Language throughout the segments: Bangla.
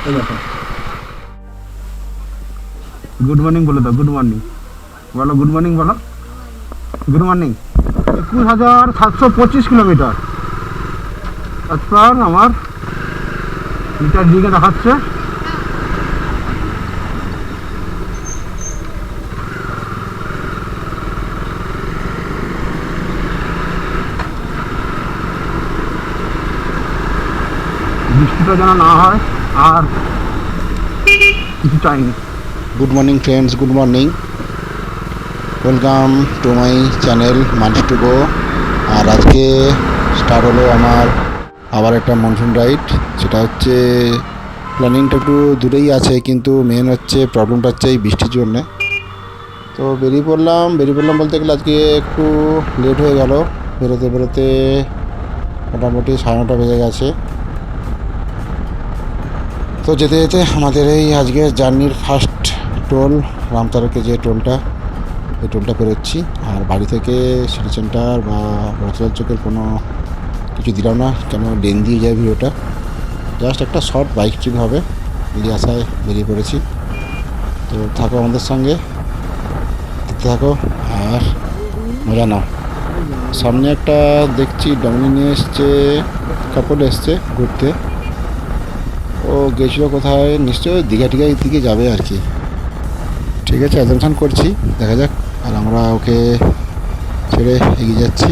এই দেখো, গুড মর্নিং বলে দাও, গুড মর্নিং বলো, গুড মর্নিং বলো, গুড মর্নিং। 21,725 কিলোমিটার তারপর আমার মিটার দিকে দেখাচ্ছে। বৃষ্টিটা যেন না হয় আর কিছু চাইনি। Good morning friends, good morning, welcome to my channel Manas to go. আর আজকে স্টার্ট হলো আমার আবার একটা মনসুন রাইড। সেটা হচ্ছে প্ল্যানিংটা একটু দূরেই আছে, কিন্তু মেন হচ্ছে প্রবলেমটা হচ্ছে এই বৃষ্টির জন্যে। তো বেরিয়ে পড়লাম বলতে গেলে আজকে একটু লেট হয়ে গেল, বেরোতে মোটামুটি 9:30 বেজে গেছে। তো যেতে যেতে আমাদের এই আজকে জার্নির ফার্স্ট টোল, রামতারকে যে টোলটা, এই টোলটা পেরোচ্ছি। আর বাড়ি থেকে সিটি সেন্টার বা রথলাল চোখের কোনো কিছু দিলাম না, কেন লেন দিয়ে যায় ভিডিওটা। জাস্ট একটা শর্ট বাইক ট্রিপ হবে, এই আশায় বেরিয়ে পড়েছি। তো থাকো আমাদের সঙ্গে, দেখতে থাকো আর মজা নাও। সামনে একটা দেখছি ডমিনি নিয়ে এসছে, কাপড় এসছে ঘুরতে। ও গেছিলো কোথায়, নিশ্চয়ই দীঘা টিঘা এই দিকে যাবে আর কি। ঠিক আছে, অ্যাটেনশন করছি, দেখা যাক। আর আমরা ওকে ছেড়ে এগিয়ে যাচ্ছি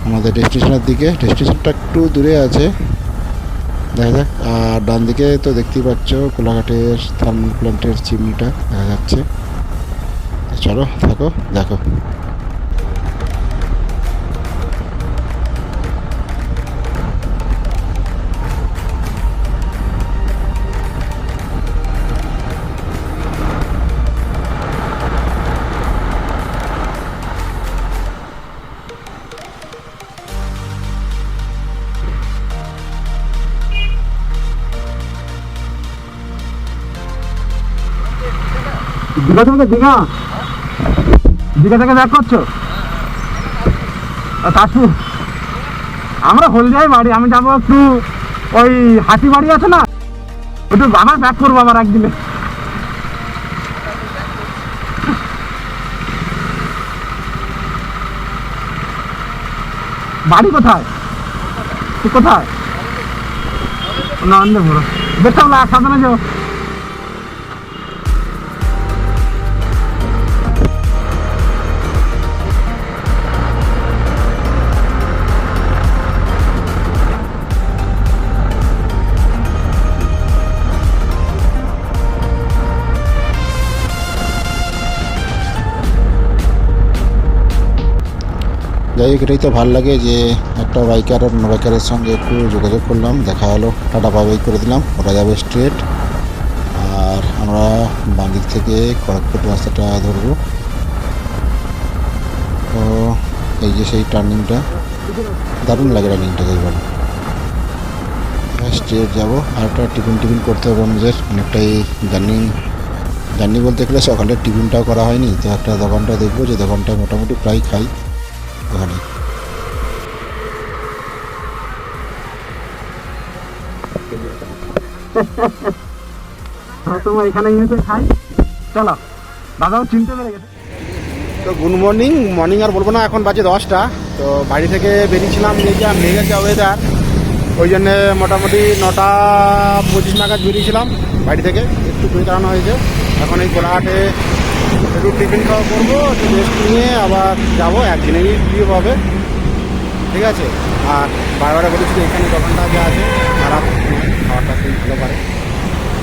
আমাদের ডেস্টিনেশনের দিকে। ডেস্টিনেশনটা একটু দূরে আছে, দেখা যাক। আর ডান দিকে তো দেখতেই পাচ্ছ কোলাঘাটের থার্মাল প্ল্যান্টের চিমনিটা দেখা যাচ্ছে। চলো থাকো, দেখো। দীঘা থেকে দীঘা থেকে ব্যাক করছো? তাজপুর, আমরা হলদিয়ায় বাড়ি। আমি যাবো একটু ওই হাতি বাড়ি আছে না, একটু আবার ব্যাক করবো আবার একদিনে। বাড়ি কোথায়, তুই কোথায়? নন্দপুর, দেখতে হলো সাবধানে যাবো। যাই হোক, এটাই তো ভালো লাগে যে একটা বাইকার আর অন্য বাইকারের সঙ্গে একটু যোগাযোগ করলাম, দেখা হলো, টাটা বাই বাই করে দিলাম। ওরা যাবে স্ট্রেট আর আমরা বাঁ দিক থেকে খড়গপুর রাস্তাটা ধরবো। তো এই যে সেই টার্নিংটা, দারুণ লাগে টার্নিংটা, দেখবেন স্ট্রেট যাবো। আর একটা টিফিন করতে হবে আমাদের, অনেকটাই জার্নি বলতে গেলে সকালের টিফিনটাও করা হয়নি। তো একটা দোকানটা দেখবো, যে দোকানটা মোটামুটি প্রায় খাই ওখানে। তোমার এখানে এসে খাই, চলো। দাদাও চিনতে পেরে গেছে। তো গুড মর্নিং আর বলবো না, এখন বাজে 10টা। তো বাড়ি থেকে বেরিয়েছিলাম, মেঘেছে ওয়েদার, ওই জন্যে মোটামুটি 9:25 নাগাদ বেরিয়েছিলাম বাড়ি থেকে। একটু ঘুরে দাঁড়ানো হয়েছে। এখন এই কোলাঘাটে একটু টিফিন খাওয়া করবো, একটু রেস্ট নিয়ে আবার যাবো। একদিনেরই ট্রিপ হবে, ঠিক আছে। আর বারবার বলেছি এখানে দোকানটা যা আছে খারাপ, খাওয়াটা খুব ভালো পারে।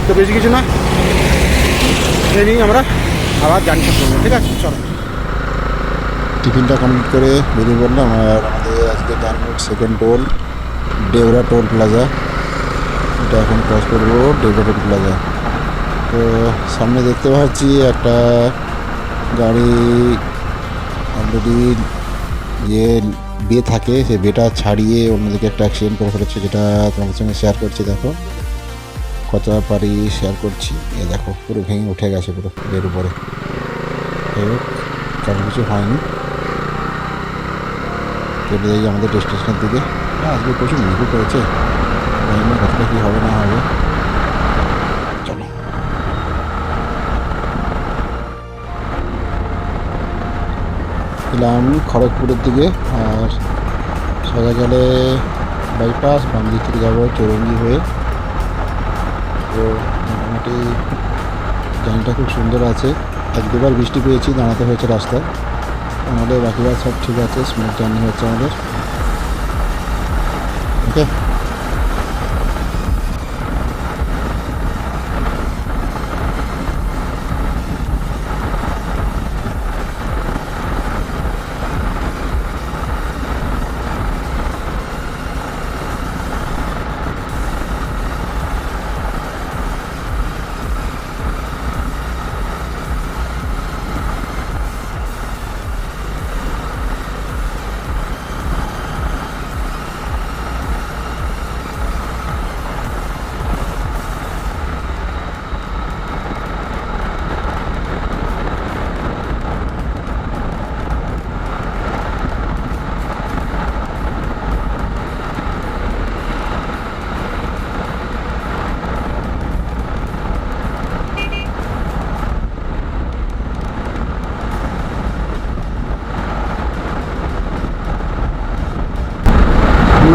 তো বেশি কিছু না, এই নিয়ে আমরা আবার জার্নি করবো, ঠিক আছে, চলো। টিফিনটা কমপ্লিট করে বেরিয়ে পড়লাম। আর আমাদের আজকে জার্নির second toll Debra toll plaza, এটা এখন ক্রস করবো ডেবরা টোল প্লাজা। তো সামনে দেখতে পাচ্ছি একটা গাড়ি অলরেডি যে বে থাকে, সেই বেটা ছাড়িয়ে অন্যদিকে একটা অ্যাক্সিডেন্ট করে ফেলেছে, যেটা তোমাদের সঙ্গে শেয়ার করছি। দেখো কতটা পারি শেয়ার করছি। এ দেখো পুরো ভেঙে উঠে গেছে পুরো বের উপরে। যাই হোক, কারণ কিছু হয়নি। চলে যাই আমাদের ডেস্টিনেশনের দিকে। আজকে প্রচুর মেঘও করেছে, জানি না কতটা কী হবে না হবে। এলাম খড়গপুরের দিকে। আর সোজা গেলে বাইপাস, বাম দিক থেকে যাবো চৌরঙ্গি হয়ে। তো মোটামুটি জার্নিটা খুব সুন্দর আছে। এক দুবার বৃষ্টি পেয়েছি, দাঁড়াতে হয়েছে রাস্তায়, আমাদের বাকিবার সব ঠিক আছে, স্মুথ জার্নি হচ্ছে আমাদের। ওকে,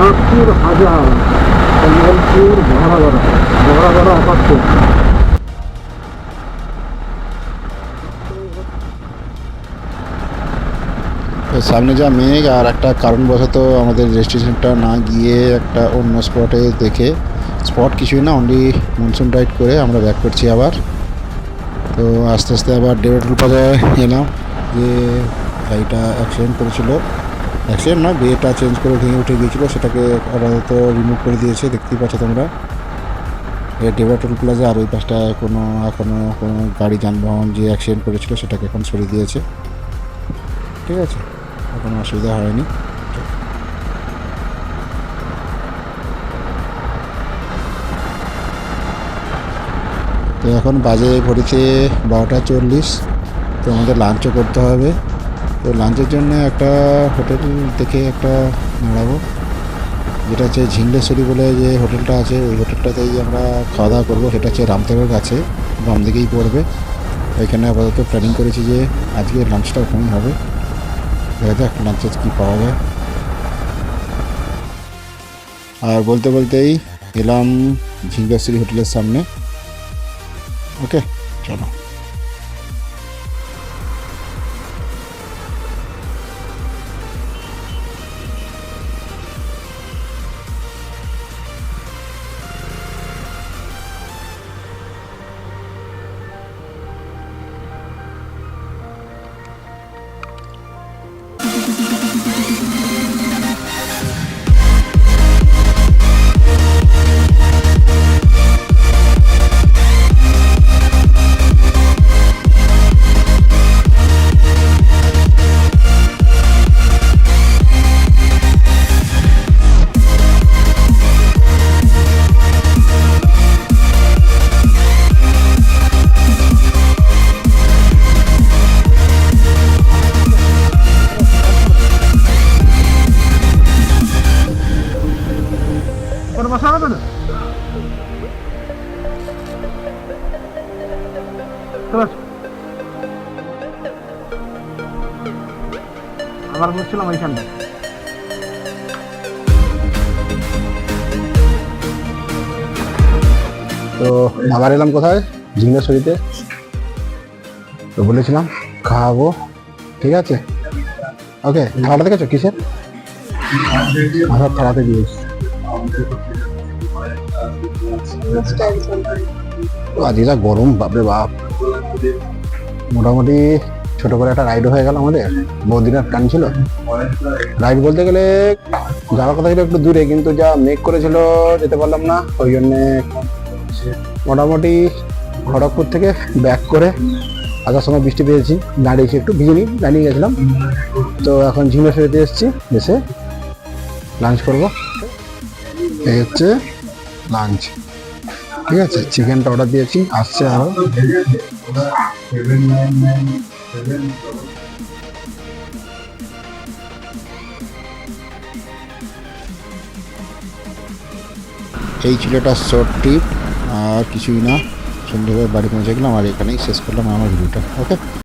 নাগপুর হাজার, কমলপুর, বহরাগড়া অপাতপুর। সামনে যা মেঘ, আর একটা কারণবশত আমাদের রেজিস্ট্রেশনটা না গিয়ে একটা অন্য স্পটে দেখে, স্পট কিছুই না, অনলি মনসুন রাইড করে আমরা ব্যাক করছি আবার। তো আস্তে আস্তে আবার ডেভিডপুর বাজারে এলাম, যে গাড়িটা অ্যাক্সিডেন্ট করেছিল, অ্যাক্সিডেন্ট না, বিয়েটা চেঞ্জ করে ভেঙে উঠে গিয়েছিলো, সেটাকে আপাতত রিমুভ করে দিয়েছে, দেখতেই পাচ্ছ তোমরা। ডেভিড টোল প্লাজা আর ওই পাশটায় এখনও কোনো গাড়ি যানবাহন যে অ্যাক্সিডেন্ট করেছিল সেটাকে এখন সরিয়ে দিয়েছে। ঠিক আছে, কোনো অসুবিধা হয়নি। তো এখন বাজে ঘড়িতে 12:40। তো আমাদের লাঞ্চও করতে হবে। তো লাঞ্চের জন্য একটা হোটেল দেখে একটা দাঁড়াবো, যেটা হচ্ছে ঝিংলেশ্বরী বলে যে হোটেলটা আছে, ওই হোটেলটাতেই আমরা খাওয়া দাওয়া করবো। সেটা হচ্ছে রামতলার কাছে, বাম দিকেই পড়বে। ওইখানে আপাতত প্ল্যানিং করেছি যে আজকে লাঞ্চটা ওখানেই হবে। দেখা যাক লাঞ্চে কী পাওয়া যায়। আর বলতে বলতেই এলাম ঝিংলেশ্বরী হোটেলের সামনে। ওকে, চলো। বসা হবে না, আবার বলছিলাম ওইখানটা। তো আবার এলাম কোথায়, ঝিংলেশ্বরীতে। তো বলেছিলাম খাওয়াবো, ঠিক আছে। ওকে, খাওয়াটা দেখেছো কিসের? থালাতে দিয়েছি। আজকে যা গরম, বাপরে বাপ। মোটামুটি ছোট করে একটা রাইড হয়ে গেল আমাদের, বহুদিনের টান ছিল। রাইড বলতে গেলে যাওয়ার কথা ছিল একটু দূরে, কিন্তু যা মেঘ করেছিল যেতে পারলাম না। ওই জন্যে মোটামুটি খড়গপুর থেকে ব্যাক করে আসার সময় বৃষ্টি পেয়েছি, দাঁড়িয়েছি, একটু ভিজে দাঁড়িয়ে গেছিলাম। তো এখন ঝিংলেশ্বরীতে এসেছি, এসে লাঞ্চ করবো। এই হচ্ছে লাঞ্চ, ঠিক আছে। চিকেনটা অর্ডার দিয়েছি, আসছে আরও। এই ছিল একটা শর্ট ট্রিপ, আর কিছুই না। সুন্দরভাবে বাড়ি পৌঁছে গেলাম, আর এখানেই শেষ করলাম আমার ভিডিওটা। ওকে।